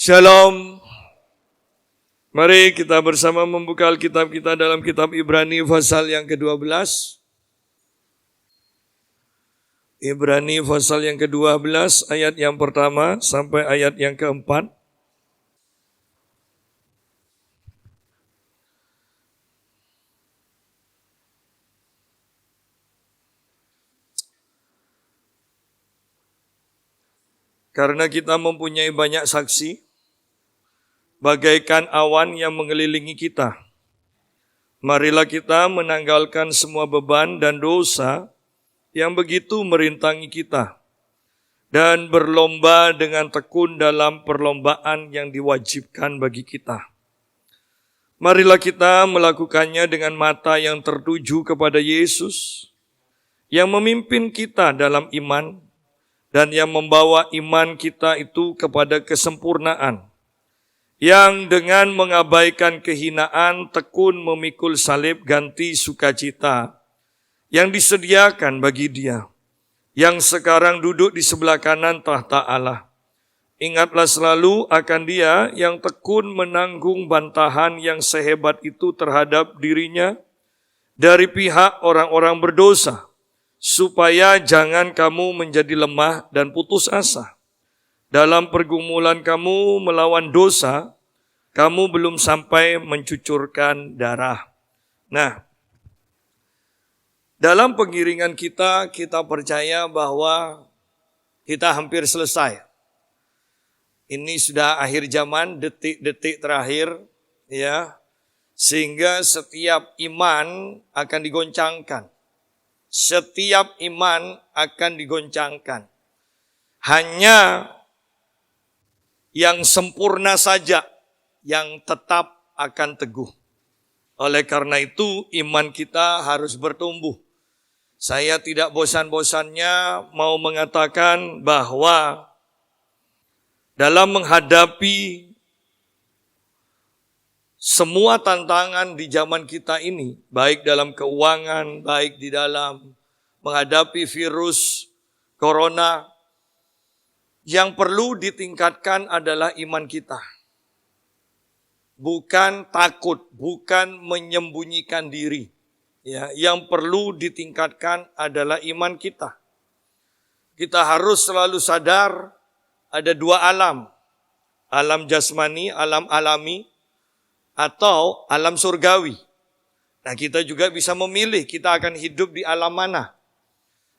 Shalom. Mari kita bersama membuka Alkitab kita dalam kitab Ibrani pasal yang ke-12. Ibrani pasal yang ke-12 ayat yang pertama sampai ayat yang ke-4. Karena kita mempunyai banyak saksi, bagaikan awan yang mengelilingi kita. Marilah kita menanggalkan semua beban dan dosa yang begitu merintangi kita, dan berlomba dengan tekun dalam perlombaan yang diwajibkan bagi kita. Marilah kita melakukannya dengan mata yang tertuju kepada Yesus, yang memimpin kita dalam iman, dan yang membawa iman kita itu kepada kesempurnaan, yang dengan mengabaikan kehinaan tekun memikul salib ganti sukacita yang disediakan bagi Dia, yang sekarang duduk di sebelah kanan tahta Allah. Ingatlah selalu akan Dia yang tekun menanggung bantahan yang sehebat itu terhadap dirinya dari pihak orang-orang berdosa, supaya jangan kamu menjadi lemah dan putus asa. Dalam pergumulan kamu melawan dosa, kamu belum sampai mencucurkan darah. Nah, dalam pengiringan kita percaya bahwa kita hampir selesai. Ini sudah akhir zaman, detik-detik terakhir, ya, sehingga setiap iman akan digoncangkan. Setiap iman akan digoncangkan. Hanya yang sempurna saja yang tetap akan teguh. Oleh karena itu iman kita harus bertumbuh. Saya tidak bosan-bosannya mau mengatakan bahwa dalam menghadapi semua tantangan di zaman kita ini, baik dalam keuangan, baik di dalam menghadapi virus corona, yang perlu ditingkatkan adalah iman kita. Bukan takut, bukan menyembunyikan diri. Ya, yang perlu ditingkatkan adalah iman kita. Kita harus selalu sadar ada dua alam. Alam jasmani, alam alami, atau alam surgawi. Nah, kita juga bisa memilih kita akan hidup di alam mana.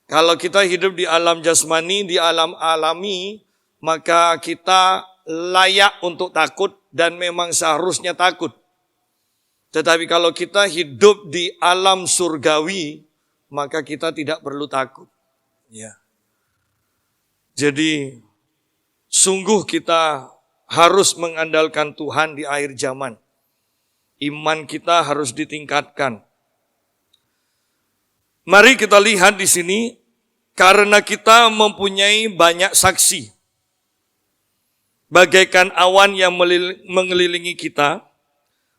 Kalau kita hidup di alam jasmani, di alam alami, maka kita layak untuk takut dan memang seharusnya takut. Tetapi kalau kita hidup di alam surgawi, maka kita tidak perlu takut. Ya. Jadi, sungguh kita harus mengandalkan Tuhan di akhir zaman. Iman kita harus ditingkatkan. Mari kita lihat di sini, karena kita mempunyai banyak saksi. Bagaikan awan yang mengelilingi kita,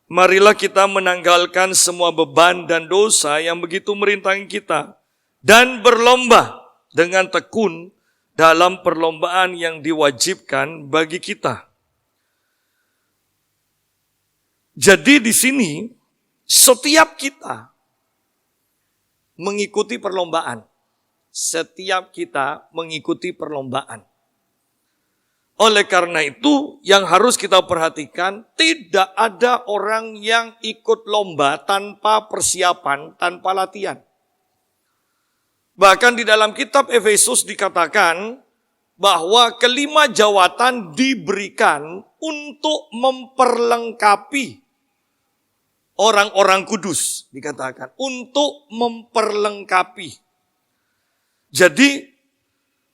marilah kita menanggalkan semua beban dan dosa yang begitu merintangi kita, dan berlomba dengan tekun dalam perlombaan yang diwajibkan bagi kita. Jadi di sini setiap kita mengikuti perlombaan. Setiap kita mengikuti perlombaan. Oleh karena itu yang harus kita perhatikan, tidak ada orang yang ikut lomba tanpa persiapan, tanpa latihan. Bahkan di dalam kitab Efesus dikatakan bahwa kelima jawatan diberikan untuk memperlengkapi orang-orang kudus, dikatakan, untuk memperlengkapi. Jadi,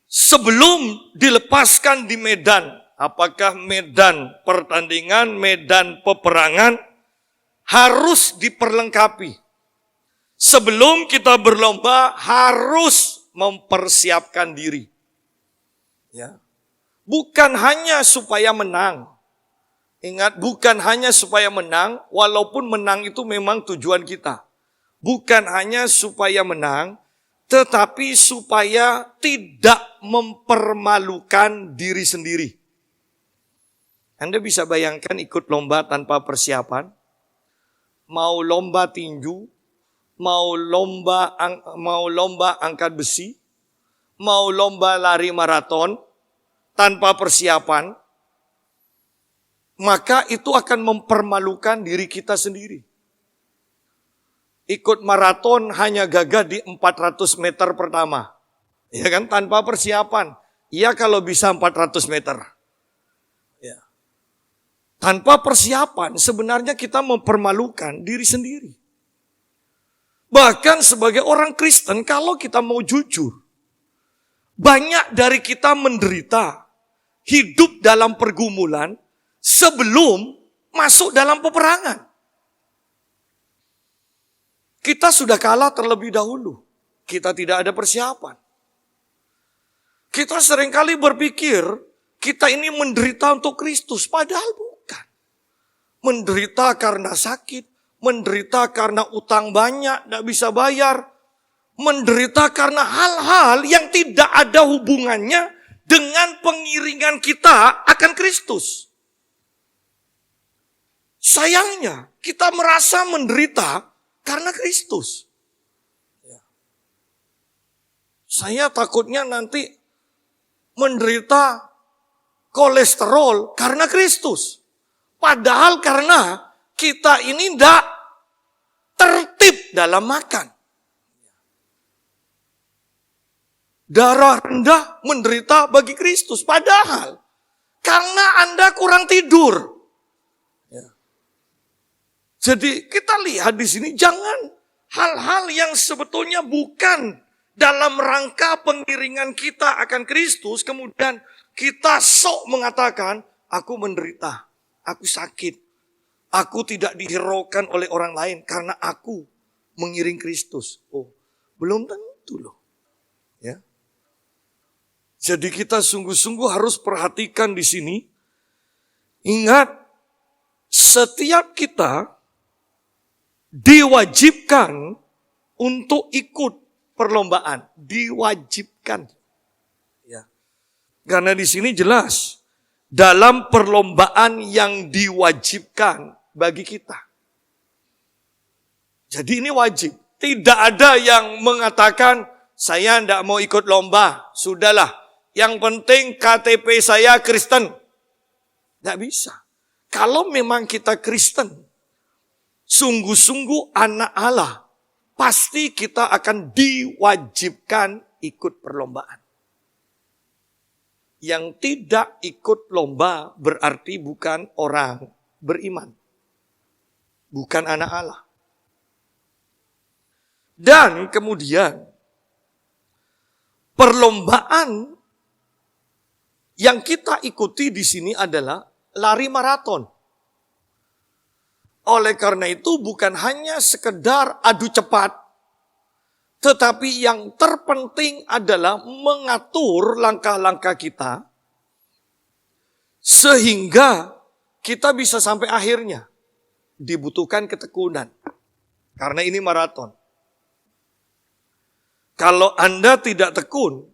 sebelum dilepaskan di medan, apakah medan pertandingan, medan peperangan, harus diperlengkapi. Sebelum kita berlomba, harus mempersiapkan diri. Ya. Bukan hanya supaya menang. Ingat, bukan hanya supaya menang, walaupun menang itu memang tujuan kita. Bukan hanya supaya menang, tetapi supaya tidak mempermalukan diri sendiri. Anda bisa bayangkan ikut lomba tanpa persiapan, mau lomba tinju, mau lomba angkat besi, mau lomba lari maraton tanpa persiapan, maka itu akan mempermalukan diri kita sendiri. Ikut maraton hanya gagah di 400 meter pertama. Ya kan, tanpa persiapan. Ya kalau bisa 400 meter. Ya. Tanpa persiapan sebenarnya kita mempermalukan diri sendiri. Bahkan sebagai orang Kristen kalau kita mau jujur, banyak dari kita menderita, hidup dalam pergumulan sebelum masuk dalam peperangan. Kita sudah kalah terlebih dahulu. Kita tidak ada persiapan. Kita seringkali berpikir kita ini menderita untuk Kristus, padahal bukan. Menderita karena sakit, menderita karena utang banyak, tidak bisa bayar. Menderita karena hal-hal yang tidak ada hubungannya dengan pengiringan kita akan Kristus. Sayangnya, kita merasa menderita karena Kristus. Saya takutnya nanti menderita kolesterol karena Kristus. Padahal karena kita ini tidak tertib dalam makan. Darah rendah menderita bagi Kristus. Padahal karena Anda kurang tidur. Jadi kita lihat di sini jangan hal-hal yang sebetulnya bukan dalam rangka pengiringan kita akan Kristus. Kemudian kita sok mengatakan, aku menderita, aku sakit, aku tidak dihiraukan oleh orang lain karena aku mengiring Kristus. Oh, belum tentu loh. Ya. Jadi kita sungguh-sungguh harus perhatikan di sini. Ingat, setiap kita diwajibkan untuk ikut perlombaan, diwajibkan. Ya. Karena di sini jelas dalam perlombaan yang diwajibkan bagi kita. Jadi ini wajib. Tidak ada yang mengatakan saya tidak mau ikut lomba, sudahlah. Yang penting KTP saya Kristen. Tidak bisa. Kalau memang kita Kristen, sungguh-sungguh anak Allah, pasti kita akan diwajibkan ikut perlombaan. Yang tidak ikut lomba berarti bukan orang beriman. Bukan anak Allah. Dan kemudian, perlombaan yang kita ikuti di sini adalah lari maraton. Oleh karena itu bukan hanya sekedar adu cepat, tetapi yang terpenting adalah mengatur langkah-langkah kita sehingga kita bisa sampai akhirnya. Dibutuhkan ketekunan karena ini maraton. Kalau Anda tidak tekun,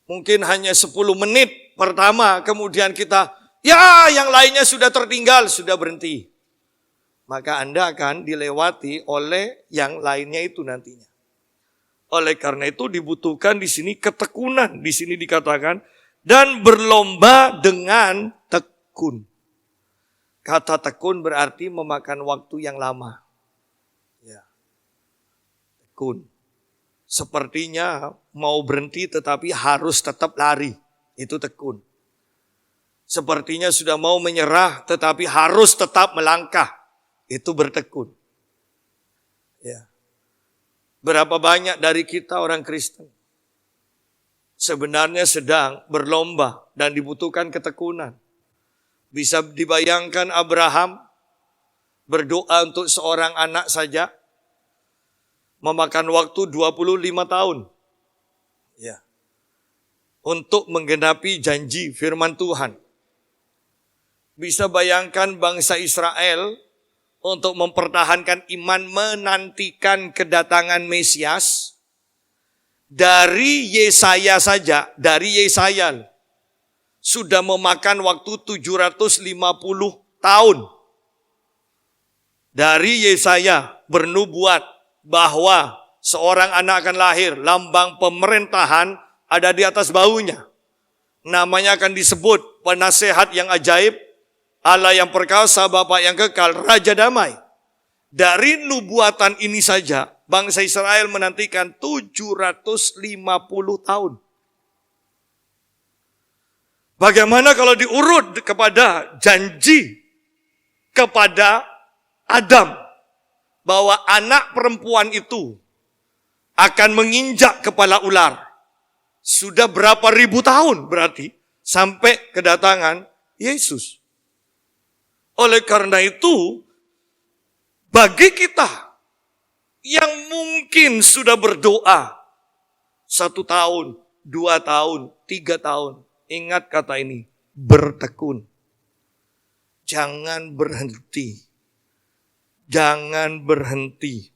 mungkin hanya 10 menit pertama kemudian kita, ya yang lainnya sudah tertinggal, sudah berhenti. Maka Anda akan dilewati oleh yang lainnya itu nantinya. Oleh karena itu dibutuhkan di sini ketekunan. Di sini dikatakan, dan berlomba dengan tekun. Kata tekun berarti memakan waktu yang lama. Ya. Tekun. Sepertinya mau berhenti tetapi harus tetap lari. Itu tekun. Sepertinya sudah mau menyerah tetapi harus tetap melangkah. Itu bertekun. Ya. Berapa banyak dari kita orang Kristen sebenarnya sedang berlomba dan dibutuhkan ketekunan. Bisa dibayangkan Abraham berdoa untuk seorang anak saja memakan waktu 25 tahun. Ya. Untuk menggenapi janji firman Tuhan. Bisa bayangkan bangsa Israel untuk mempertahankan iman menantikan kedatangan Mesias. Dari Yesaya saja, dari Yesaya sudah memakan waktu 750 tahun. Dari Yesaya bernubuat bahwa seorang anak akan lahir, lambang pemerintahan ada di atas bahunya. Namanya akan disebut penasehat yang ajaib, Allah yang perkasa, Bapa yang kekal, Raja damai. Dari nubuatan ini saja, bangsa Israel menantikan 750 tahun. Bagaimana kalau diurut kepada janji kepada Adam bahwa anak perempuan itu akan menginjak kepala ular. Sudah berapa ribu tahun berarti sampai kedatangan Yesus. Oleh karena itu, bagi kita yang mungkin sudah berdoa 1 tahun, 2 tahun, 3 tahun. Ingat kata ini, bertekun. Jangan berhenti. Jangan berhenti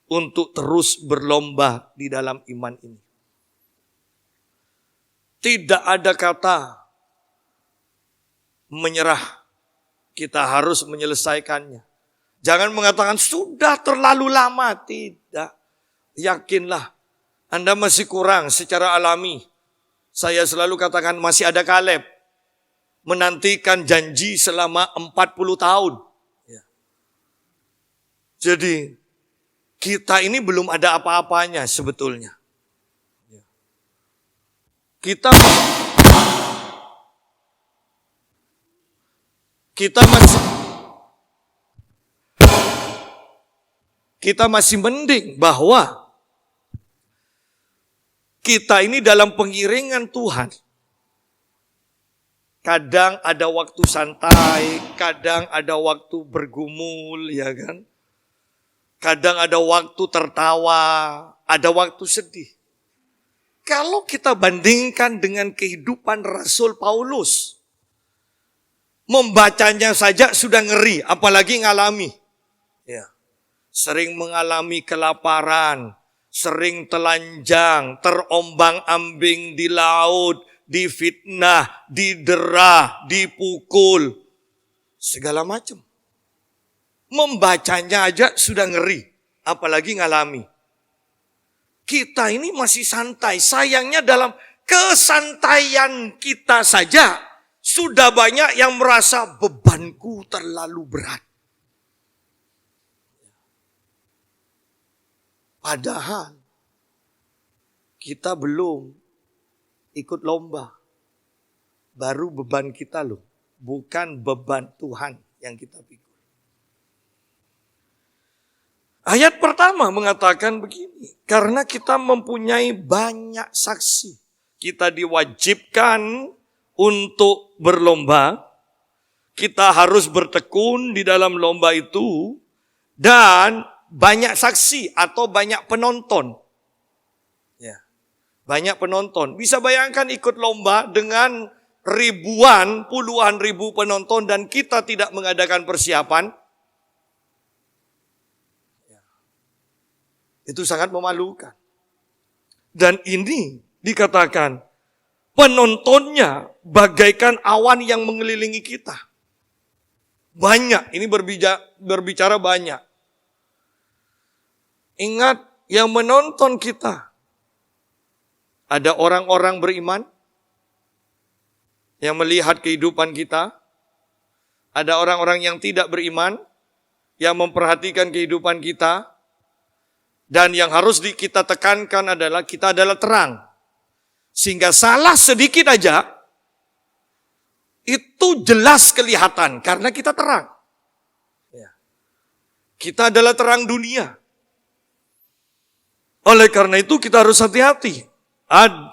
untuk terus berlomba di dalam iman ini. Tidak ada kata menyerah. Kita harus menyelesaikannya. Jangan mengatakan sudah terlalu lama. Tidak. Yakinlah. Anda masih kurang secara alami. Saya selalu katakan masih ada Kaleb. Menantikan janji selama 40 tahun. Jadi kita ini belum ada apa-apanya sebetulnya. Kita masih mending bahwa kita ini dalam pengiringan Tuhan. Kadang ada waktu santai, kadang ada waktu bergumul, ya kan? Kadang ada waktu tertawa, ada waktu sedih. Kalau kita bandingkan dengan kehidupan Rasul Paulus, membacanya saja sudah ngeri, apalagi ngalami. Ya. Sering mengalami kelaparan, sering telanjang, terombang-ambing di laut, difitnah, didera, dipukul, segala macam. Membacanya aja sudah ngeri, apalagi ngalami. Kita ini masih santai. Sayangnya dalam kesantaian kita saja sudah banyak yang merasa bebanku terlalu berat. Padahal kita belum ikut lomba. Baru beban kita loh, bukan beban Tuhan yang kita pikul. Ayat pertama mengatakan begini, karena kita mempunyai banyak saksi, kita diwajibkan untuk berlomba, kita harus bertekun di dalam lomba itu, dan banyak saksi atau banyak penonton. Ya, banyak penonton. Bisa bayangkan ikut lomba dengan ribuan, puluhan ribu penonton dan kita tidak mengadakan persiapan. Itu sangat memalukan. Dan ini dikatakan penontonnya bagaikan awan yang mengelilingi kita. Banyak, ini berbicara banyak. Ingat yang menonton kita. Ada orang-orang beriman yang melihat kehidupan kita. Ada orang-orang yang tidak beriman yang memperhatikan kehidupan kita. Dan yang harus kita tekankan adalah kita adalah terang. Sehingga salah sedikit aja, itu jelas kelihatan karena kita terang. Kita adalah terang dunia. Oleh karena itu kita harus hati-hati.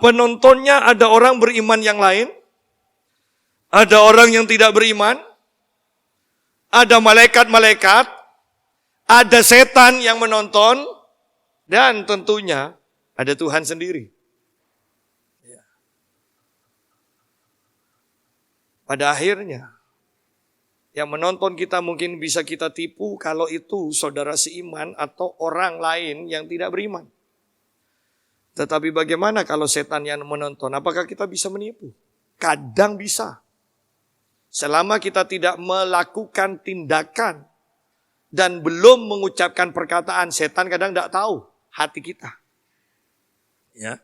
Penontonnya ada orang beriman yang lain, ada orang yang tidak beriman, ada malaikat-malaikat, ada setan yang menonton, dan tentunya ada Tuhan sendiri. Pada akhirnya, yang menonton kita mungkin bisa kita tipu kalau itu saudara seiman atau orang lain yang tidak beriman. Tetapi bagaimana kalau setan yang menonton? Apakah kita bisa menipu? kadang bisa. Selama kita tidak melakukan tindakan dan belum mengucapkan perkataan, setan kadang tidak tahu hati kita. Ya.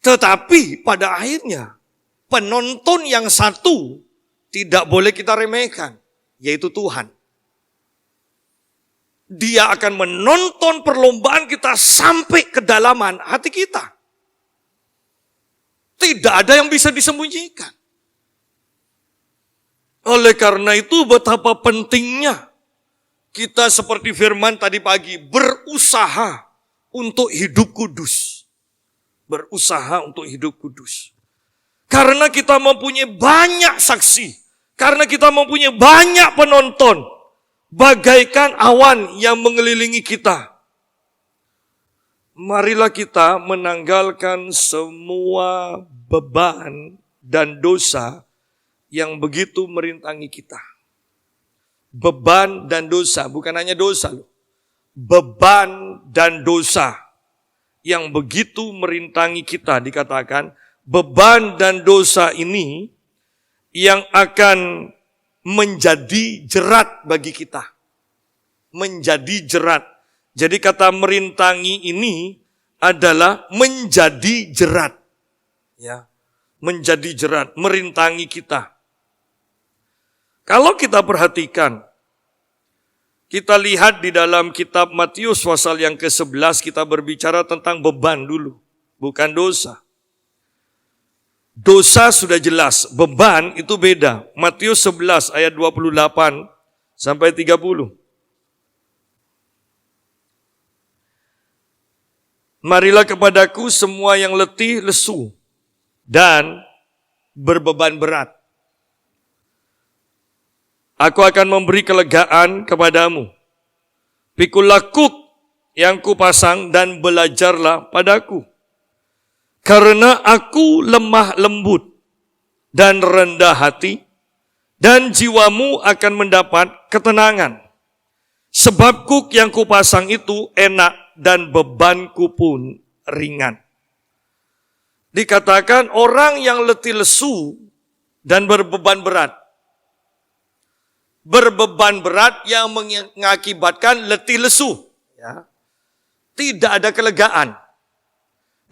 Tetapi pada akhirnya penonton yang satu tidak boleh kita remehkan, yaitu Tuhan. Dia akan menonton perlombaan kita sampai kedalaman hati kita. Tidak ada yang bisa disembunyikan. Oleh karena itu betapa pentingnya kita seperti firman tadi pagi berusaha untuk hidup kudus. Berusaha untuk hidup kudus. Karena kita mempunyai banyak saksi. Karena kita mempunyai banyak penonton. Bagaikan awan yang mengelilingi kita. Marilah kita menanggalkan semua beban dan dosa yang begitu merintangi kita. Beban dan dosa, bukan hanya dosa loh. Beban dan dosa yang begitu merintangi kita, dikatakan beban dan dosa ini yang akan menjadi jerat bagi kita. Menjadi jerat. Jadi kata merintangi ini adalah menjadi jerat. Ya, menjadi jerat, merintangi kita. Kalau kita perhatikan, kita lihat di dalam kitab Matius pasal yang ke-11 kita berbicara tentang beban dulu, bukan dosa. Dosa sudah jelas, beban itu beda. Matius 11 ayat 28 sampai 30. Marilah kepadaku semua yang letih, lesu, dan berbeban berat. Aku akan memberi kelegaan kepadamu. Pikulah kuk yang kupasang dan belajarlah padaku. Karena aku lemah lembut dan rendah hati, dan jiwamu akan mendapat ketenangan. Sebab kuk yang kupasang itu enak dan bebanku pun ringan. Dikatakan orang yang letih lesu dan berbeban berat. Berbeban berat yang mengakibatkan letih lesu. Ya. Tidak ada kelegaan.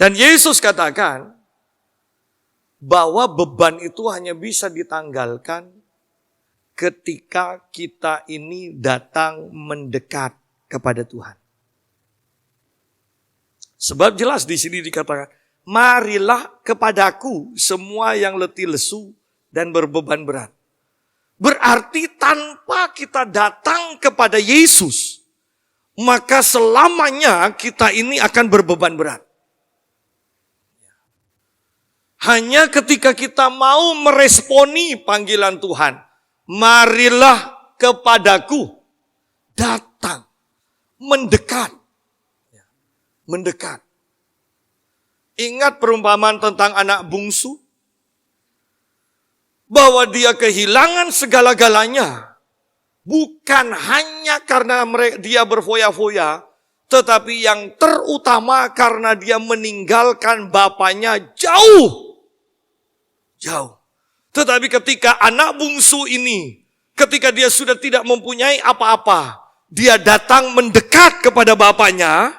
Dan Yesus katakan bahwa beban itu hanya bisa ditanggalkan ketika kita ini datang mendekat kepada Tuhan. Sebab jelas di sini dikatakan, marilah kepadaku semua yang letih lesu dan berbeban berat. Berarti tanpa kita datang kepada Yesus, maka selamanya kita ini akan berbeban berat. Hanya ketika kita mau meresponi panggilan Tuhan, marilah kepadaku, datang, mendekat. Mendekat. Ingat perumpamaan tentang anak bungsu? Bahwa dia kehilangan segala-galanya. Bukan hanya karena dia berfoya-foya, tetapi yang terutama karena dia meninggalkan bapaknya jauh. Jauh. Tetapi ketika anak bungsu ini, ketika dia sudah tidak mempunyai apa-apa, dia datang mendekat kepada bapaknya,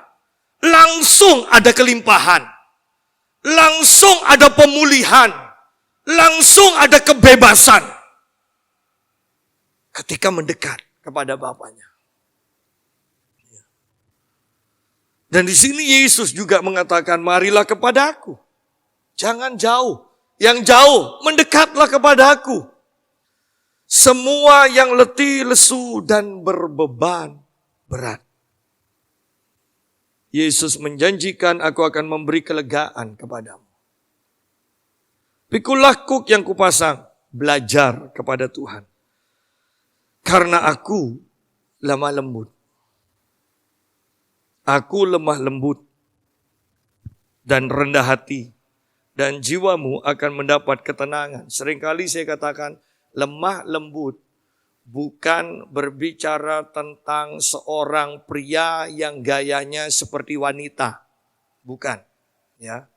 langsung ada kelimpahan. Langsung ada pemulihan. Langsung ada kebebasan. Ketika mendekat kepada bapaknya. Dan di sini Yesus juga mengatakan, marilah kepadaku. Jangan jauh. Yang jauh, mendekatlah kepadaku. Semua yang letih, lesu, dan berbeban berat. Yesus menjanjikan, aku akan memberi kelegaan kepadamu. Pikulah kuk yang kupasang, belajar kepada Tuhan. Karena aku lemah lembut. Aku lemah lembut dan rendah hati. Dan jiwamu akan mendapat ketenangan. Seringkali saya katakan, lemah lembut bukan berbicara tentang seorang pria yang gayanya seperti wanita. Bukan. Ya.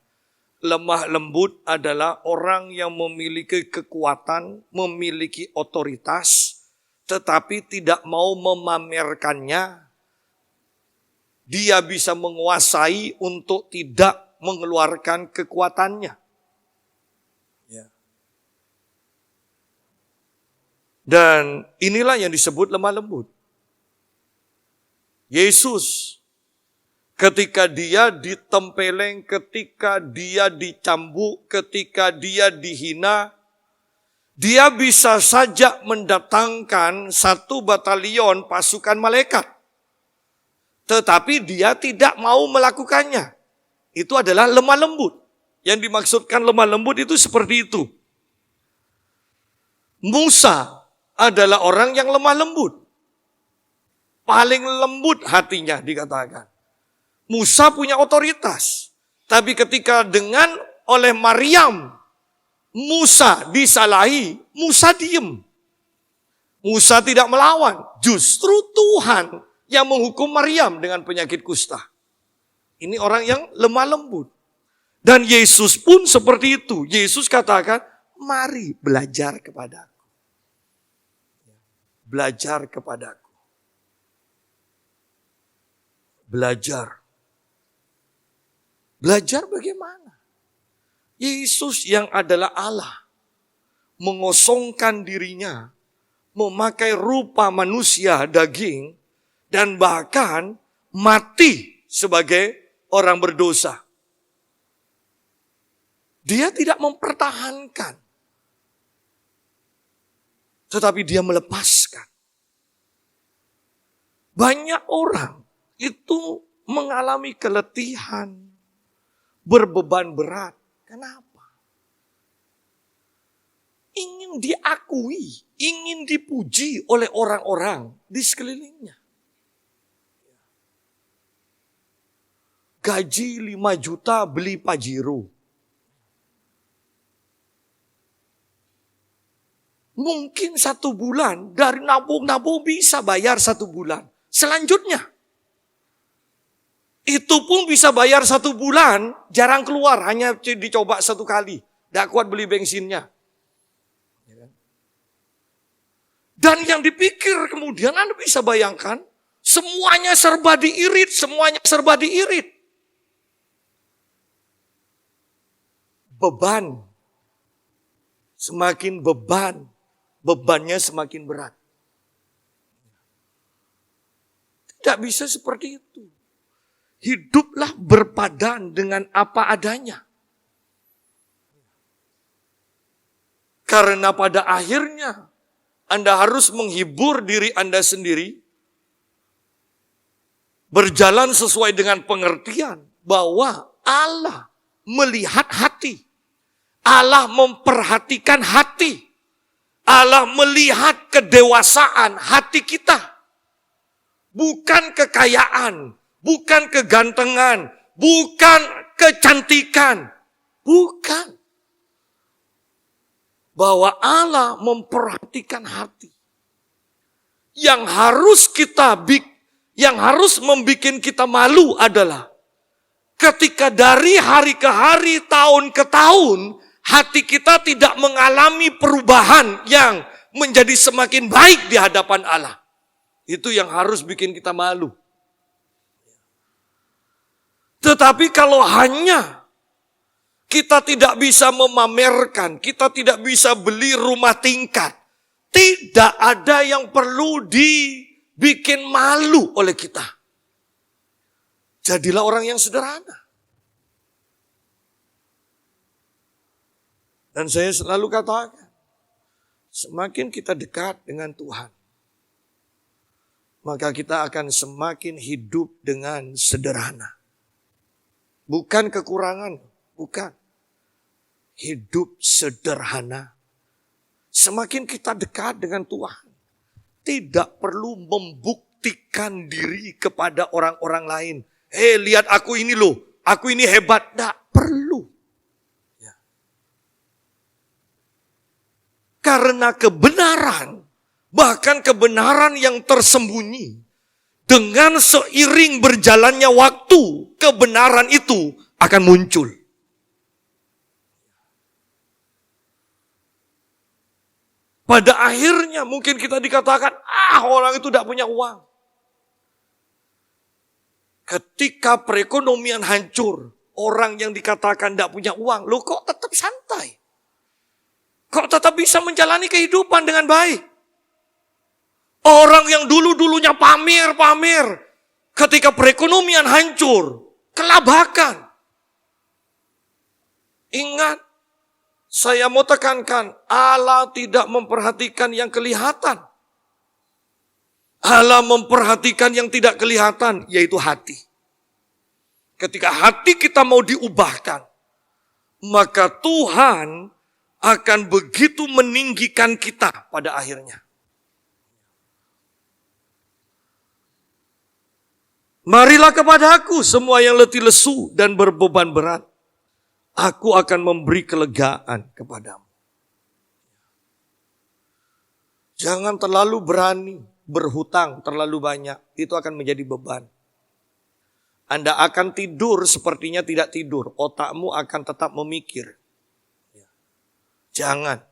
lemah lembut adalah orang yang memiliki kekuatan, memiliki otoritas, tetapi tidak mau memamerkannya. Dia bisa menguasai untuk tidak mengeluarkan kekuatannya. Ya. Dan inilah yang disebut lemah lembut. Yesus, ketika dia ditempeleng, ketika dia dicambuk, ketika dia dihina, dia bisa saja mendatangkan 1 batalion pasukan malaikat. Tetapi dia tidak mau melakukannya. Itu adalah lemah lembut. Yang dimaksudkan lemah lembut itu seperti itu. Musa adalah orang yang lemah lembut. Paling lembut hatinya dikatakan. Musa punya otoritas. Tapi ketika oleh Maryam, Musa disalahi, Musa diem. Musa tidak melawan. Justru Tuhan yang menghukum Maryam dengan penyakit kusta. Ini orang yang lemah lembut. Dan Yesus pun seperti itu. Yesus katakan, mari belajar kepadaku. Belajar kepadaku. Belajar. Belajar bagaimana? Yesus yang adalah Allah, mengosongkan dirinya, memakai rupa manusia daging, dan bahkan mati sebagai orang berdosa. Dia tidak mempertahankan, tetapi dia melepaskan. Banyak orang itu mengalami keletihan, berbeban berat. Kenapa? Ingin diakui, ingin dipuji oleh orang-orang di sekelilingnya. Gaji 5 juta beli Pajero. Mungkin 1 bulan dari nabung-nabung bisa bayar 1 bulan. Selanjutnya, itu pun bisa bayar 1 bulan, jarang keluar, hanya dicoba 1 kali. Tidak kuat beli bensinnya. Dan yang dipikir kemudian Anda bisa bayangkan, semuanya serba diirit, semuanya serba diirit. Beban, semakin beban, bebannya semakin berat. Tidak bisa seperti itu. Hiduplah berpadan dengan apa adanya. Karena pada akhirnya Anda harus menghibur diri Anda sendiri, berjalan sesuai dengan pengertian bahwa Allah melihat hati. Allah memperhatikan hati. Allah melihat kedewasaan hati kita. Bukan kekayaan, bukan kegantengan, bukan kecantikan. Bukan. Bahwa Allah memperhatikan hati. Yang harus membuat kita malu adalah ketika dari hari ke hari, tahun ke tahun, hati kita tidak mengalami perubahan yang menjadi semakin baik di hadapan Allah. Itu yang harus bikin kita malu. Tetapi kalau hanya kita tidak bisa memamerkan, kita tidak bisa beli rumah tingkat, tidak ada yang perlu dibikin malu oleh kita. Jadilah orang yang sederhana. Dan saya selalu katakan, semakin kita dekat dengan Tuhan, maka kita akan semakin hidup dengan sederhana. Bukan kekurangan, bukan. Hidup sederhana. Semakin kita dekat dengan Tuhan, tidak perlu membuktikan diri kepada orang-orang lain. Lihat aku ini loh, aku ini hebat. Tidak perlu. Karena kebenaran, bahkan kebenaran yang tersembunyi, dengan seiring berjalannya waktu, kebenaran itu akan muncul. Pada akhirnya mungkin kita dikatakan, orang itu tidak punya uang. Ketika perekonomian hancur, orang yang dikatakan tidak punya uang, lo kok tetap santai? Kok tetap bisa menjalani kehidupan dengan baik? Orang yang dulu-dulunya pamer, ketika perekonomian hancur, kelabakan. Ingat, saya mau tekankan, Allah tidak memperhatikan yang kelihatan. Allah memperhatikan yang tidak kelihatan, yaitu hati. Ketika hati kita mau diubahkan, maka Tuhan akan begitu meninggikan kita pada akhirnya. Marilah kepadaku semua yang letih lesu dan berbeban berat. Aku akan memberi kelegaan kepadamu. Jangan terlalu berani berhutang terlalu banyak. Itu akan menjadi beban. Anda akan tidur sepertinya tidak tidur. Otakmu akan tetap memikir. Jangan.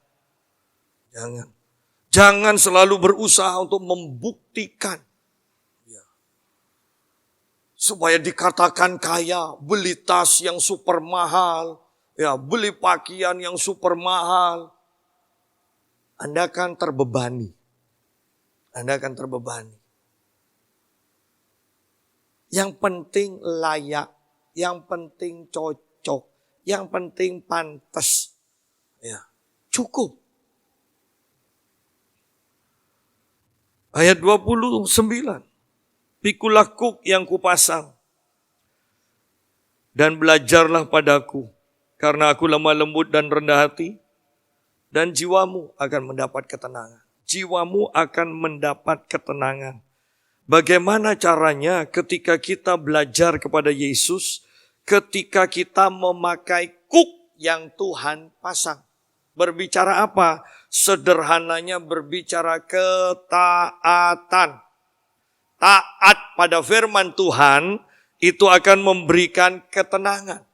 Jangan selalu berusaha untuk membuktikan. Supaya dikatakan kaya, beli tas yang super mahal, beli pakaian yang super mahal. Anda akan terbebani. Yang penting layak, yang penting cocok, yang penting pantas. Cukup. Ayat 29. Pikulah kuk yang kupasang, dan belajarlah padaku, karena aku lemah lembut dan rendah hati, dan jiwamu akan mendapat ketenangan. Jiwamu akan mendapat ketenangan. Bagaimana caranya ketika kita belajar kepada Yesus, ketika kita memakai kuk yang Tuhan pasang? Berbicara apa? Sederhananya berbicara ketaatan. Taat pada firman Tuhan itu akan memberikan ketenangan.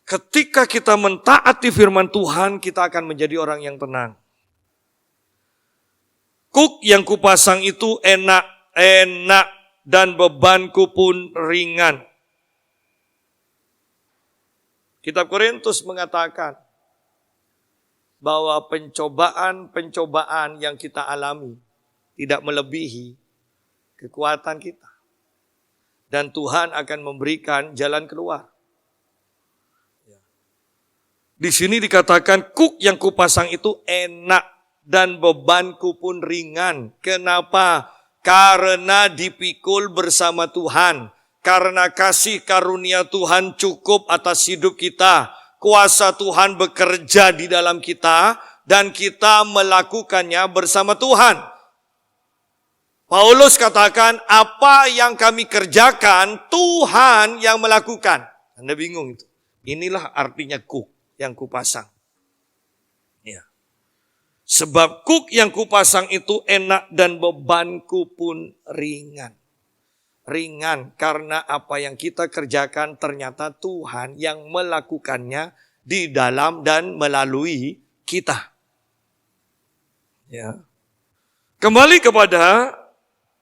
Ketika kita mentaati firman Tuhan, kita akan menjadi orang yang tenang. Kuk yang kupasang itu enak dan bebanku pun ringan. Kitab Korintus mengatakan bahwa pencobaan yang kita alami tidak melebihi kekuatan kita. Dan Tuhan akan memberikan jalan keluar. Di sini dikatakan kuk yang kupasang itu enak dan bebanku pun ringan. Kenapa? Karena dipikul bersama Tuhan. Karena kasih karunia Tuhan cukup atas hidup kita. Kuasa Tuhan bekerja di dalam kita dan kita melakukannya bersama Tuhan. Paulus katakan, apa yang kami kerjakan, Tuhan yang melakukan. Anda bingung itu. Inilah artinya kuk yang kupasang. Sebab kuk yang kupasang itu enak dan bebanku pun ringan. Ringan karena apa yang kita kerjakan ternyata Tuhan yang melakukannya di dalam dan melalui kita. Kembali kepada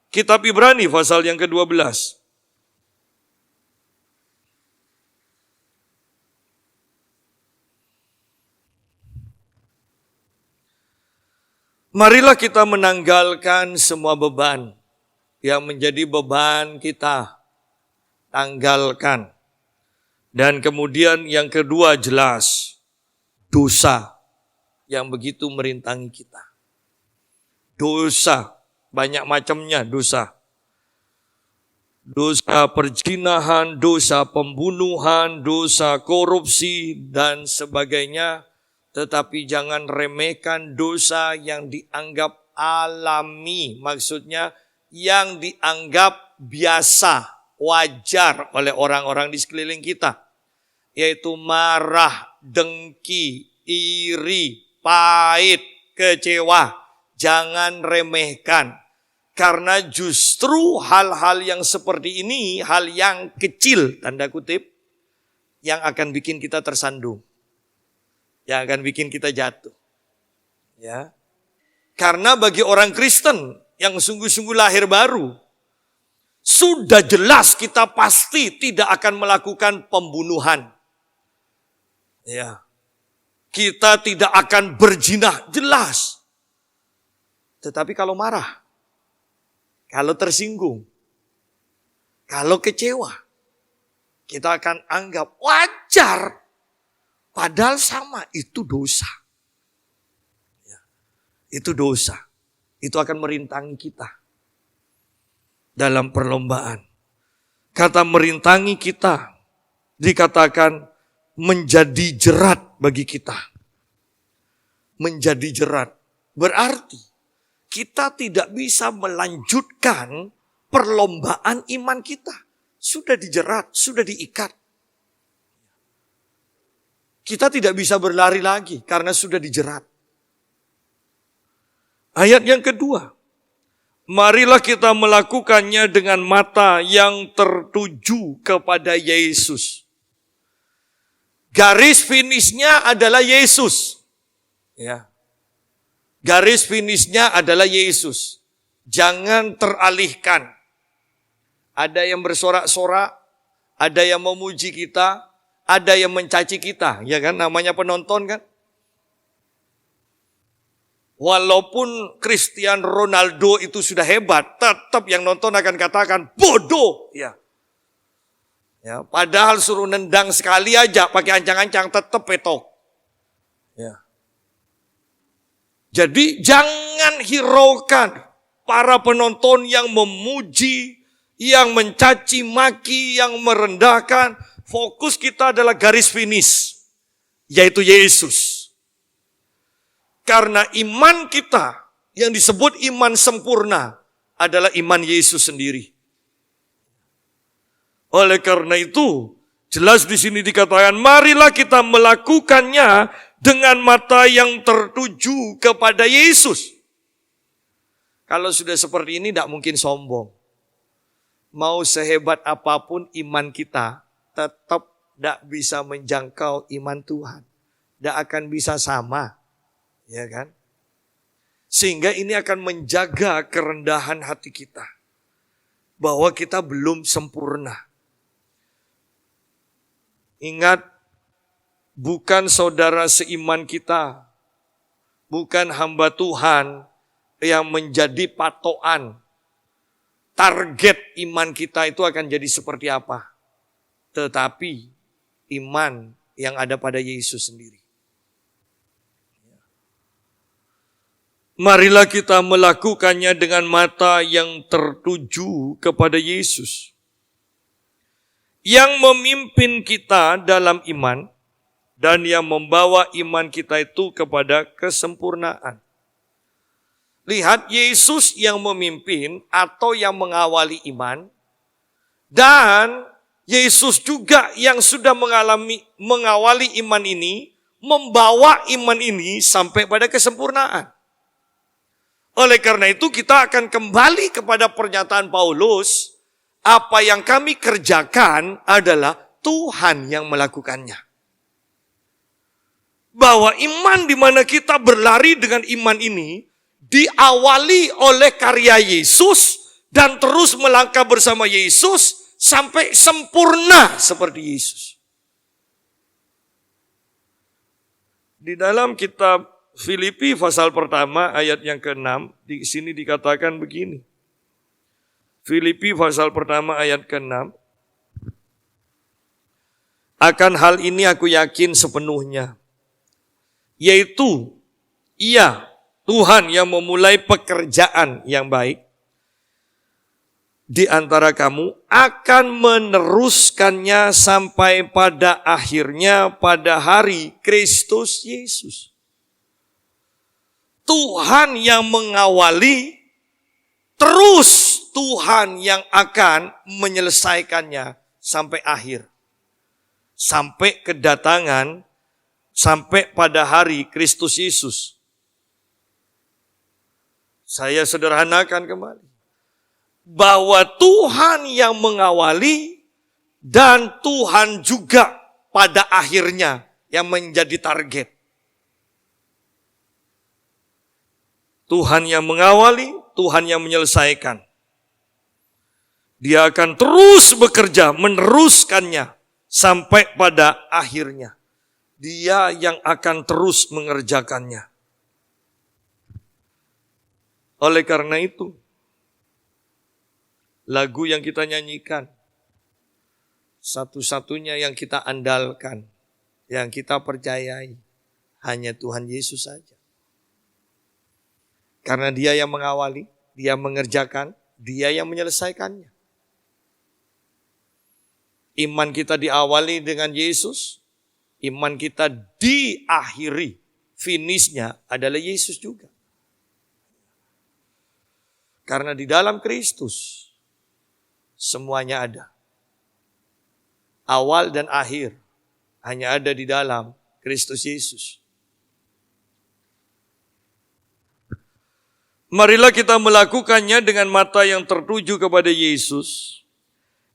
Kitab Ibrani pasal yang ke-12. Marilah kita menanggalkan semua beban yang menjadi beban kita. Tanggalkan. Dan kemudian yang kedua jelas, dosa yang begitu merintangi kita. Dosa. Banyak macamnya dosa. Dosa perzinahan, dosa pembunuhan, dosa korupsi, dan sebagainya. Tetapi jangan remehkan dosa yang dianggap alami. Maksudnya yang dianggap biasa, wajar oleh orang-orang di sekeliling kita. Yaitu marah, dengki, iri, pahit, kecewa. Jangan remehkan. Karena justru hal-hal yang seperti ini, hal yang kecil, tanda kutip, yang akan bikin kita tersandung. yang akan bikin kita jatuh. Ya. Karena bagi orang Kristen yang sungguh-sungguh lahir baru, sudah jelas kita pasti tidak akan melakukan pembunuhan. Ya. Kita tidak akan berzina, jelas. Tetapi kalau marah, kalau tersinggung, kalau kecewa, kita akan anggap wajar. Padahal sama, itu dosa. Ya. Itu dosa. Itu akan merintangi kita dalam perlombaan. Kata merintangi kita dikatakan menjadi jerat bagi kita. Menjadi jerat. Berarti kita tidak bisa melanjutkan perlombaan iman kita. Sudah dijerat, sudah diikat. Kita tidak bisa berlari lagi karena sudah dijerat. Ayat yang kedua. Marilah kita melakukannya dengan mata yang tertuju kepada Yesus. Garis finishnya adalah Yesus. Ya. Garis finishnya adalah Yesus. Jangan teralihkan. Ada yang bersorak-sorak, ada yang memuji kita, ada yang mencaci kita, ya kan? Namanya penonton kan? Walaupun Cristiano Ronaldo itu sudah hebat, tetap yang nonton akan katakan bodoh, ya. Ya, padahal suruh nendang sekali aja pakai ancang-ancang tetap petok. Ya. Jadi jangan hiraukan para penonton yang memuji, yang mencaci maki, yang merendahkan. Fokus kita adalah garis finish, yaitu Yesus. Karena iman kita yang disebut iman sempurna adalah iman Yesus sendiri. Oleh karena itu, jelas di sini dikatakan, marilah kita melakukannya dengan mata yang tertuju kepada Yesus. Kalau sudah seperti ini, tidak mungkin sombong. Mau sehebat apapun iman kita, tetap tidak bisa menjangkau iman Tuhan. Tidak akan bisa sama. Ya kan? Sehingga ini akan menjaga kerendahan hati kita. Bahwa kita belum sempurna. Ingat, bukan saudara seiman kita. Bukan hamba Tuhan yang menjadi patokan. Target iman kita itu akan jadi seperti apa. Tetapi iman yang ada pada Yesus sendiri. Marilah kita melakukannya dengan mata yang tertuju kepada Yesus. Yang memimpin kita dalam iman dan yang membawa iman kita itu kepada kesempurnaan. Lihat, Yesus yang memimpin atau yang mengawali iman, dan Yesus juga yang sudah mengawali iman ini, membawa iman ini sampai pada kesempurnaan. Oleh karena itu kita akan kembali kepada pernyataan Paulus, apa yang kami kerjakan adalah Tuhan yang melakukannya. Bahwa iman di mana kita berlari dengan iman ini, diawali oleh karya Yesus, dan terus melangkah bersama Yesus, sampai sempurna seperti Yesus. Di dalam kitab Filipi pasal pertama ayat yang ke-6, di sini dikatakan begini. Filipi pasal pertama ayat ke-6. Akan hal ini aku yakin sepenuhnya, yaitu Ia, Tuhan yang memulai pekerjaan yang baik di antara kamu akan meneruskannya sampai pada akhirnya pada hari Kristus Yesus. Tuhan yang mengawali, terus Tuhan yang akan menyelesaikannya sampai akhir. Sampai kedatangan, sampai pada hari Kristus Yesus. Saya sederhanakan kembali. Bahwa Tuhan yang mengawali dan Tuhan juga pada akhirnya yang menjadi target. Tuhan yang mengawali, Tuhan yang menyelesaikan. Dia akan terus bekerja, meneruskannya sampai pada akhirnya. Dia yang akan terus mengerjakannya. Oleh karena itu, lagu yang kita nyanyikan, satu-satunya yang kita andalkan, yang kita percayai, hanya Tuhan Yesus saja. Karena Dia yang mengawali, Dia mengerjakan, Dia yang menyelesaikannya. Iman kita diawali dengan Yesus, iman kita diakhiri, finishnya adalah Yesus juga. Karena di dalam Kristus, semuanya ada. Awal dan akhir hanya ada di dalam Kristus Yesus. Marilah kita melakukannya dengan mata yang tertuju kepada Yesus,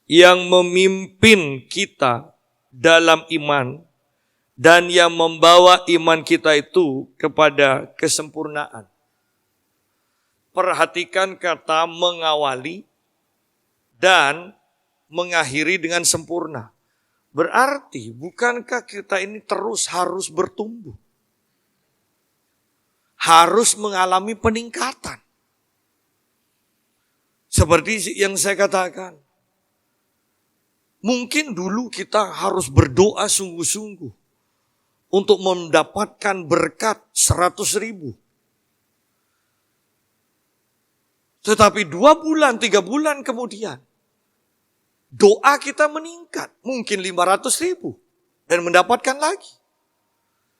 yang memimpin kita dalam iman dan yang membawa iman kita itu kepada kesempurnaan. Perhatikan kata mengawali dan mengakhiri dengan sempurna. Berarti bukankah kita ini terus harus bertumbuh? Harus mengalami peningkatan. Seperti yang saya katakan. Mungkin dulu kita harus berdoa sungguh-sungguh untuk mendapatkan berkat 100.000. Tetapi 2 bulan, 3 bulan kemudian, doa kita meningkat, mungkin 500.000 dan mendapatkan lagi.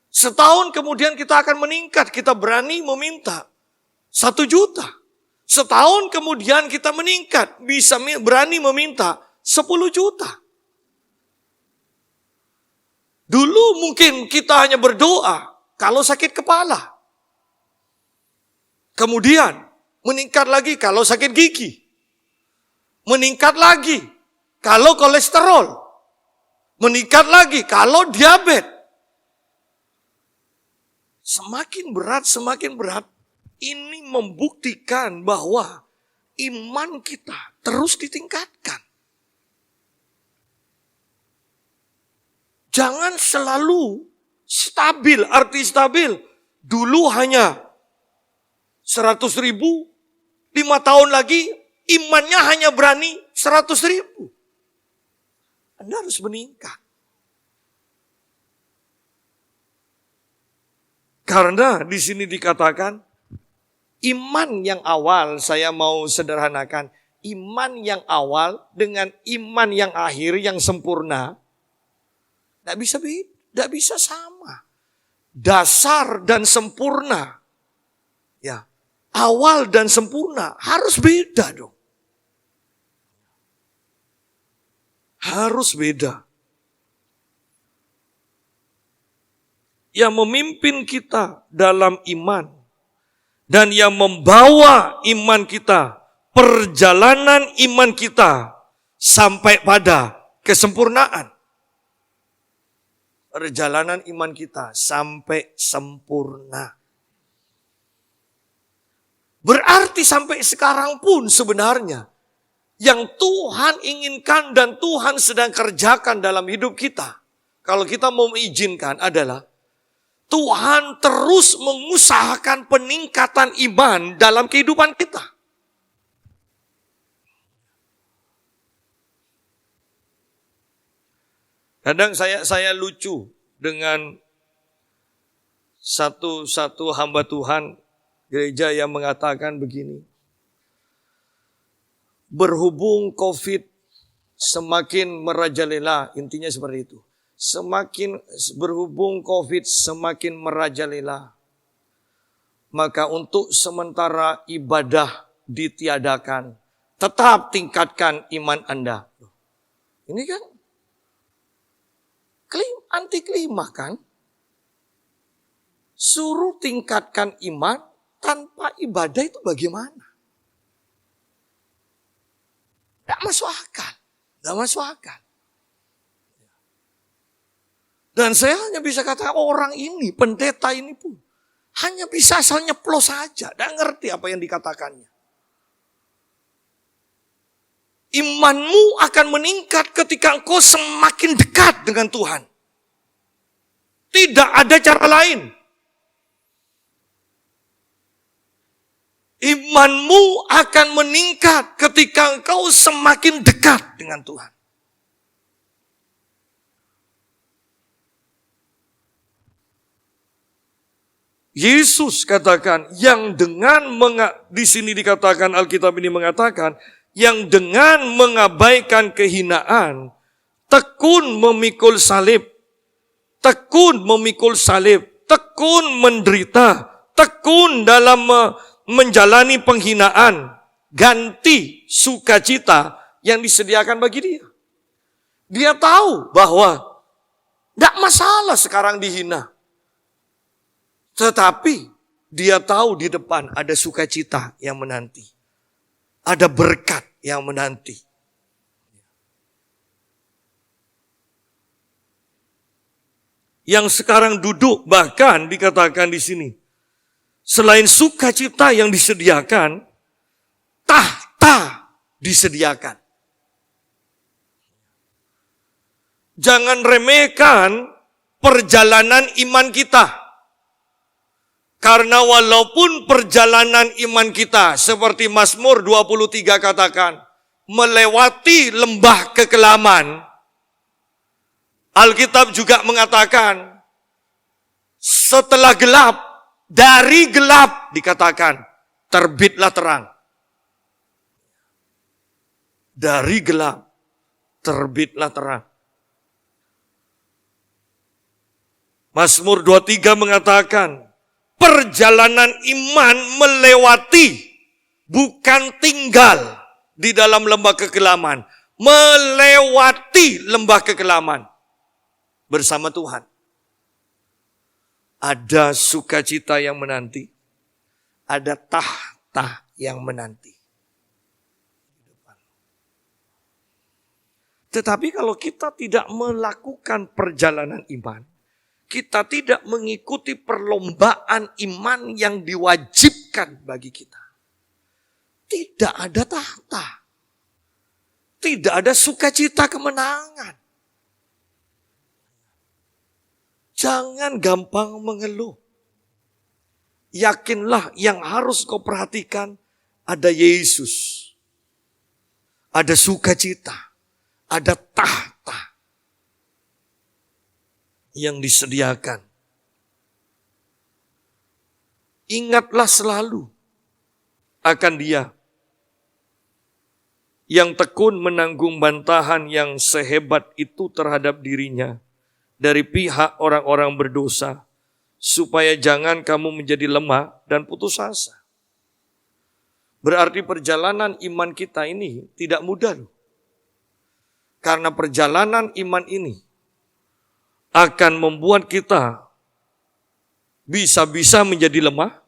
Setahun kemudian kita akan meningkat, kita berani meminta 1 juta. Setahun kemudian kita meningkat, bisa berani meminta 10 juta. Dulu mungkin kita hanya berdoa kalau sakit kepala. Kemudian meningkat lagi kalau sakit gigi. Meningkat lagi kalau kolesterol. Meningkat lagi kalau diabetes. Semakin berat. Ini membuktikan bahwa iman kita terus ditingkatkan. Jangan selalu stabil, arti stabil. Dulu hanya 100.000, 5 tahun lagi imannya hanya berani 100.000. Anda harus meningkat. Karena di sini dikatakan, iman yang awal, saya mau sederhanakan, iman yang awal dengan iman yang akhir yang sempurna, tidak bisa sama. Dasar dan sempurna, ya, awal dan sempurna harus beda dong. Harus beda. Yang memimpin kita dalam iman dan yang membawa iman kita, perjalanan iman kita sampai pada kesempurnaan. Perjalanan iman kita sampai sempurna. Berarti sampai sekarang pun sebenarnya yang Tuhan inginkan dan Tuhan sedang kerjakan dalam hidup kita, kalau kita mau mengizinkan, adalah Tuhan terus mengusahakan peningkatan iman dalam kehidupan kita. Kadang saya lucu dengan satu hamba Tuhan gereja yang mengatakan begini. Berhubung COVID semakin merajalela, intinya seperti itu. Semakin berhubung COVID semakin merajalela, maka untuk sementara ibadah ditiadakan. Tetap tingkatkan iman Anda. Ini kan anti klimaks kan? Suruh tingkatkan iman tanpa ibadah itu bagaimana? Tidak masuk akal. Tidak masuk akal. Dan saya hanya bisa katakan orang ini, pendeta ini pun, Hanya bisa asal nyeplos saja, tidak ngerti apa yang dikatakannya. Imanmu akan meningkat ketika engkau semakin dekat dengan Tuhan. Tidak ada cara lain. Imanmu akan meningkat ketika engkau semakin dekat dengan Tuhan. Yesus katakan, yang dengan di sini dikatakan, Alkitab ini mengatakan, yang dengan mengabaikan kehinaan, tekun memikul salib, tekun menderita, tekun dalam menjalani penghinaan, ganti sukacita yang disediakan bagi dia. Dia tahu bahwa tidak masalah sekarang dihina. Tetapi dia tahu di depan ada sukacita yang menanti. Ada berkat yang menanti. Yang sekarang duduk bahkan dikatakan di sini. Selain sukacita yang disediakan, tahta disediakan. Jangan remehkan perjalanan iman kita. Karena walaupun perjalanan iman kita, seperti Mazmur 23 katakan, melewati lembah kekelaman, Alkitab juga mengatakan, setelah gelap, dari gelap dikatakan, terbitlah terang. Dari gelap, terbitlah terang. Mazmur 23 mengatakan, perjalanan iman melewati, bukan tinggal di dalam lembah kekelaman. Melewati lembah kekelaman bersama Tuhan. Ada sukacita yang menanti. Ada tahta yang menanti. Tetapi kalau kita tidak melakukan perjalanan iman, kita tidak mengikuti perlombaan iman yang diwajibkan bagi kita. Tidak ada tahta. Tidak ada sukacita kemenangan. Jangan gampang mengeluh. Yakinlah yang harus kau perhatikan ada Yesus. Ada sukacita. Ada tahta yang disediakan. Ingatlah selalu akan Dia yang tekun menanggung bantahan yang sehebat itu terhadap dirinya dari pihak orang-orang berdosa, supaya jangan kamu menjadi lemah dan putus asa. Berarti perjalanan iman kita ini tidak mudah loh. Karena perjalanan iman ini akan membuat kita bisa-bisa menjadi lemah,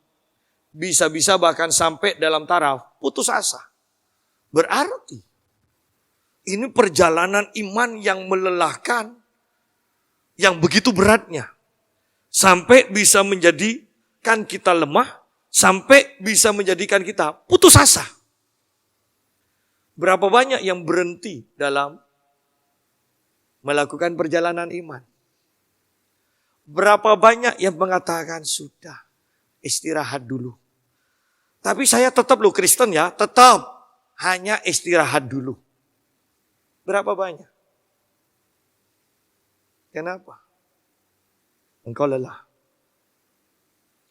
bisa-bisa bahkan sampai dalam taraf putus asa. Berarti ini perjalanan iman yang melelahkan, yang begitu beratnya. Sampai bisa menjadikan kita lemah, sampai bisa menjadikan kita putus asa. Berapa banyak yang berhenti dalam melakukan perjalanan iman? Berapa banyak yang mengatakan sudah istirahat dulu. Tapi saya tetap loh Kristen ya, tetap hanya istirahat dulu. Berapa banyak? Kenapa? Engkau lelah.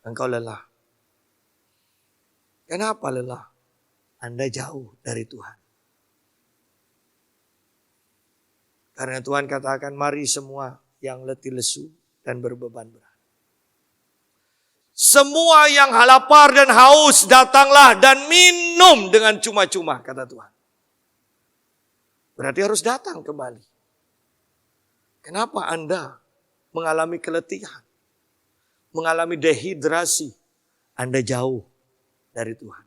Engkau lelah. Kenapa lelah? Anda jauh dari Tuhan. Karena Tuhan katakan, mari semua yang letih lesu dan berbeban berat. Semua yang lapar dan haus datanglah dan minum dengan cuma-cuma, kata Tuhan. Berarti harus datang kembali. Kenapa Anda mengalami keletihan? Mengalami dehidrasi? Anda jauh dari Tuhan.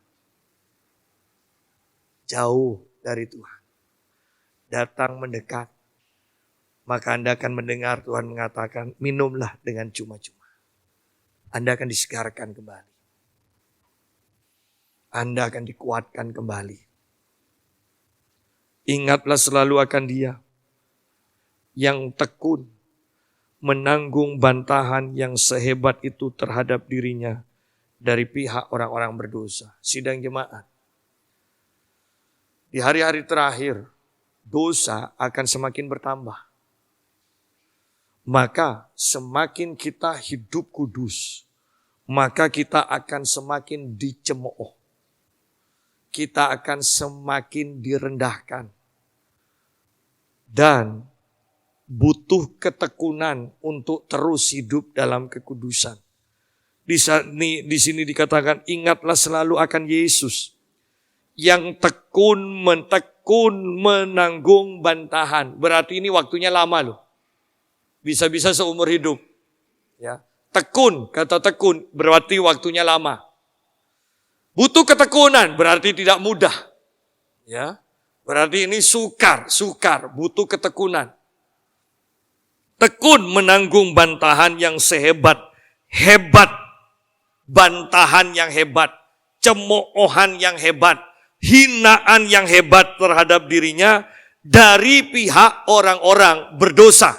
Jauh dari Tuhan. Datang mendekat. Maka Anda akan mendengar Tuhan mengatakan, minumlah dengan cuma-cuma. Anda akan disegarkan kembali. Anda akan dikuatkan kembali. Ingatlah selalu akan Dia yang tekun menanggung bantahan yang sehebat itu terhadap dirinya dari pihak orang-orang berdosa. Sidang jemaat. Di hari-hari terakhir, dosa akan semakin bertambah. Maka semakin kita hidup kudus, maka kita akan semakin dicemooh. Kita akan semakin direndahkan. Dan butuh ketekunan untuk terus hidup dalam kekudusan. Di sini dikatakan, ingatlah selalu akan Yesus yang tekun menanggung bantahan. Berarti ini waktunya lama loh. Bisa-bisa seumur hidup. Ya, tekun, kata tekun berarti waktunya lama. Butuh ketekunan berarti tidak mudah. Ya, berarti ini sukar, butuh ketekunan. Tekun menanggung bantahan yang hebat, bantahan yang hebat, cemoohan yang hebat, hinaan yang hebat terhadap dirinya dari pihak orang-orang berdosa.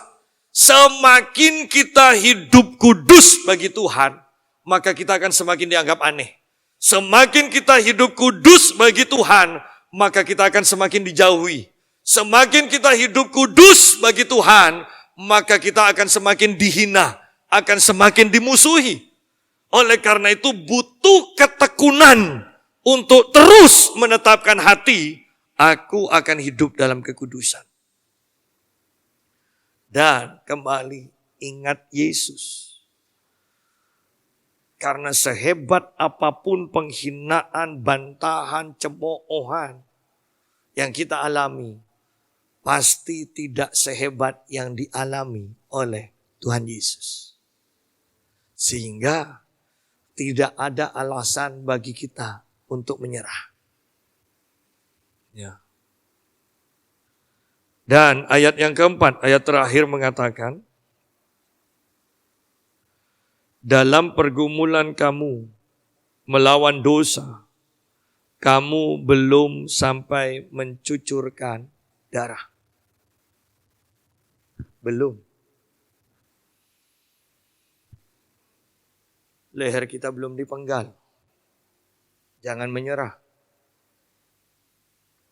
Semakin kita hidup kudus bagi Tuhan, maka kita akan semakin dianggap aneh. Semakin kita hidup kudus bagi Tuhan, maka kita akan semakin dijauhi. Semakin kita hidup kudus bagi Tuhan, maka kita akan semakin dihina, akan semakin dimusuhi. Oleh karena itu butuh ketekunan untuk terus menetapkan hati, aku akan hidup dalam kekudusan. Dan kembali ingat Yesus. Karena sehebat apapun penghinaan, bantahan, cemoohan yang kita alami, pasti tidak sehebat yang dialami oleh Tuhan Yesus. Sehingga tidak ada alasan bagi kita untuk menyerah. Ya. Dan ayat yang keempat, ayat terakhir mengatakan, dalam pergumulan kamu melawan dosa, kamu belum sampai mencucurkan darah. Belum. Leher kita belum dipenggal. Jangan menyerah.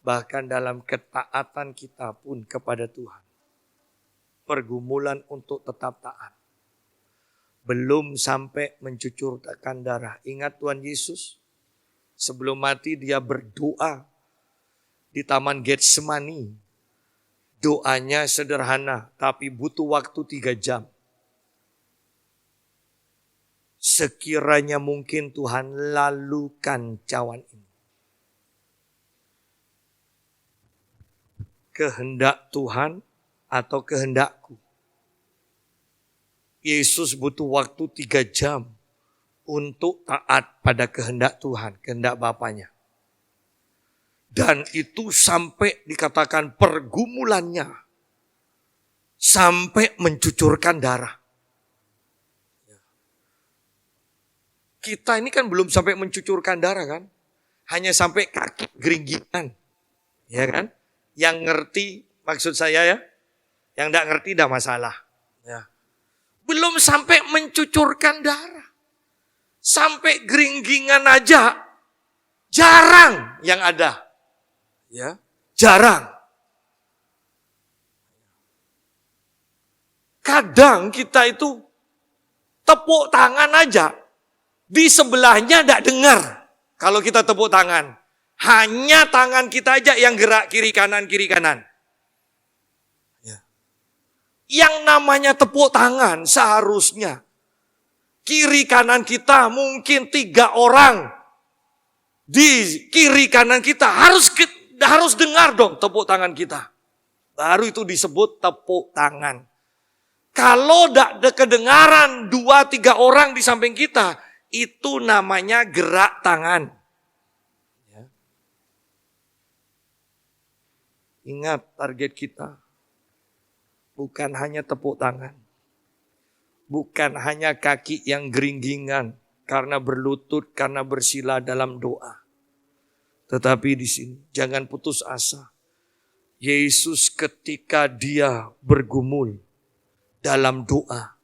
Bahkan dalam ketaatan kita pun kepada Tuhan. Pergumulan untuk tetap taat. Belum sampai mencucurkan darah. Ingat Tuhan Yesus, sebelum mati dia berdoa di Taman Getsemani. Doanya sederhana, tapi butuh waktu 3 jam. Sekiranya mungkin Tuhan lalukan cawan ini. Kehendak Tuhan atau kehendakku. Yesus butuh waktu 3 jam untuk taat pada kehendak Tuhan, kehendak Bapanya. Dan itu sampai dikatakan pergumulannya. Sampai mencucurkan darah. Kita ini kan belum sampai mencucurkan darah kan. Hanya sampai kaki geringgitan. Ya kan. Yang ngerti, maksud saya ya. Yang enggak ngerti enggak masalah. Ya. Belum sampai mencucurkan darah. Sampai geringgingan aja. Jarang yang ada. Ya, jarang. Kadang kita itu tepuk tangan aja. Di sebelahnya enggak dengar. Kalau kita tepuk tangan. Hanya tangan kita aja yang gerak kiri kanan. Yang namanya tepuk tangan seharusnya kiri kanan kita mungkin 3 orang di kiri kanan kita harus dengar dong tepuk tangan kita. Baru itu disebut tepuk tangan. Kalau tidak ada kedengaran 2-3 orang di samping kita, itu namanya gerak tangan. Ya. Ingat target kita. Bukan hanya tepuk tangan. Bukan hanya kaki yang geringgingan karena berlutut, karena bersila dalam doa. Tetapi di sini jangan putus asa. Yesus ketika dia bergumul dalam doa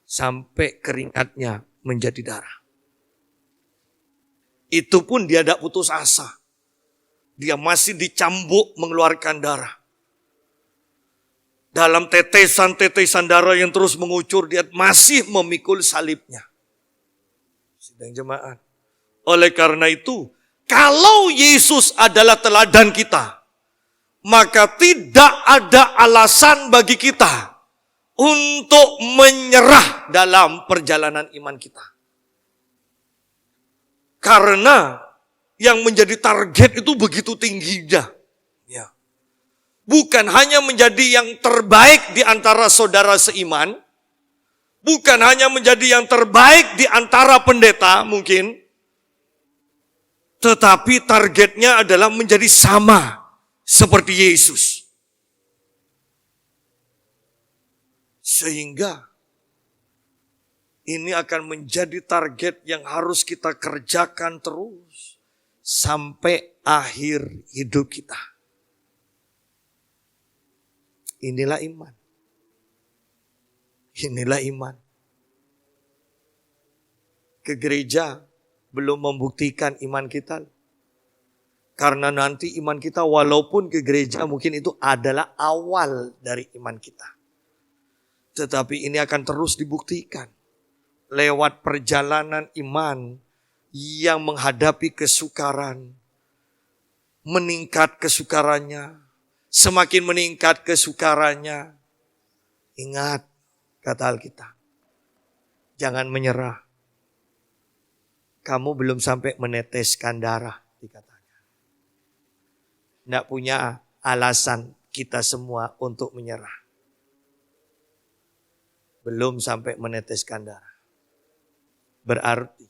sampai keringatnya menjadi darah. Itu pun dia tidak putus asa. Dia masih dicambuk mengeluarkan darah. Dalam tetesan-tetesan darah yang terus mengucur, dia masih memikul salibnya. Sidang jemaat. Oleh karena itu, kalau Yesus adalah teladan kita, maka tidak ada alasan bagi kita untuk menyerah dalam perjalanan iman kita. Karena yang menjadi target itu begitu tingginya. Ya. Bukan hanya menjadi yang terbaik di antara saudara seiman. Bukan hanya menjadi yang terbaik di antara pendeta mungkin. Tetapi targetnya adalah menjadi sama seperti Yesus. Sehingga ini akan menjadi target yang harus kita kerjakan terus sampai akhir hidup kita. Inilah iman. Inilah iman. Ke gereja belum membuktikan iman kita. Karena nanti iman kita walaupun ke gereja mungkin itu adalah awal dari iman kita. Tetapi ini akan terus dibuktikan. Lewat perjalanan iman yang menghadapi kesukaran. Meningkat kesukarannya. Semakin meningkat kesukarannya. Ingat kata Alkitab. Jangan menyerah. Kamu belum sampai meneteskan darah dikatakan. Tidak punya alasan kita semua untuk menyerah. Belum sampai meneteskan darah. Berarti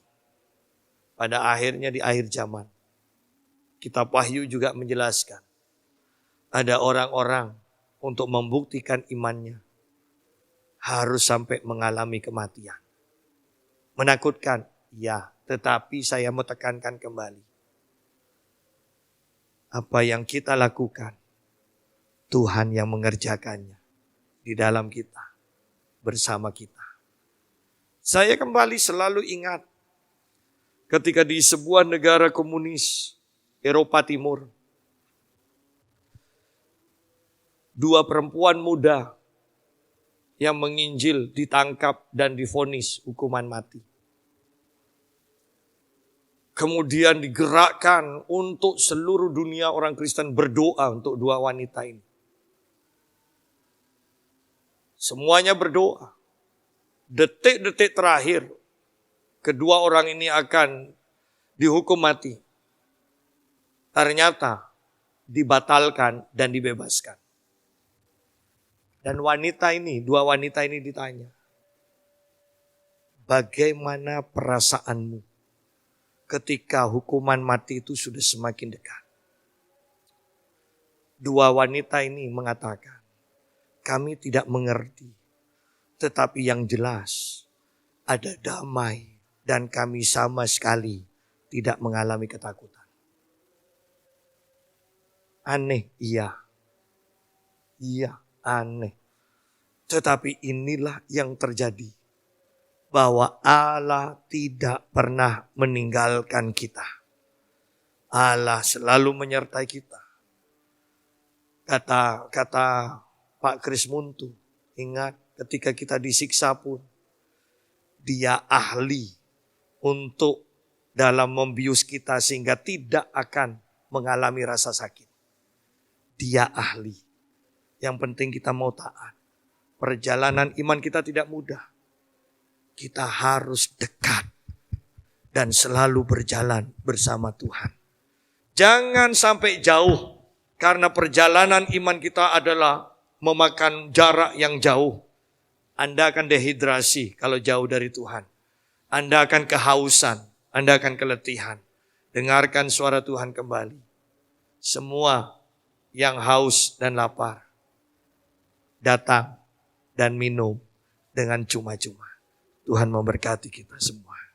pada akhirnya di akhir zaman, kitab Wahyu juga menjelaskan. Ada orang-orang untuk membuktikan imannya harus sampai mengalami kematian. Menakutkan, ya, tetapi saya mau tekankan kembali. Apa yang kita lakukan, Tuhan yang mengerjakannya di dalam kita, bersama kita. Saya kembali selalu ingat ketika di sebuah negara komunis Eropa Timur, dua perempuan muda yang menginjil ditangkap dan divonis hukuman mati. Kemudian digerakkan untuk seluruh dunia orang Kristen berdoa untuk dua wanita ini. Semuanya berdoa. Detik-detik terakhir, kedua orang ini akan dihukum mati. Ternyata dibatalkan dan dibebaskan. Dan dua wanita ini ditanya, bagaimana perasaanmu ketika hukuman mati itu sudah semakin dekat? Dua wanita ini mengatakan, kami tidak mengerti. Tetapi yang jelas ada damai dan kami sama sekali tidak mengalami ketakutan. Aneh, iya. Iya, aneh. Tetapi inilah yang terjadi. Bahwa Allah tidak pernah meninggalkan kita. Allah selalu menyertai kita. Kata Pak Kris Muntu, ingat ketika kita disiksa pun, Dia ahli untuk dalam membius kita sehingga tidak akan mengalami rasa sakit. Dia ahli. Yang penting kita mau taat. Perjalanan iman kita tidak mudah. Kita harus dekat dan selalu berjalan bersama Tuhan. Jangan sampai jauh karena perjalanan iman kita adalah memakan jarak yang jauh. Anda akan dehidrasi kalau jauh dari Tuhan. Anda akan kehausan, Anda akan keletihan. Dengarkan suara Tuhan kembali. Semua yang haus dan lapar, datang dan minum dengan cuma-cuma. Tuhan memberkati kita semua.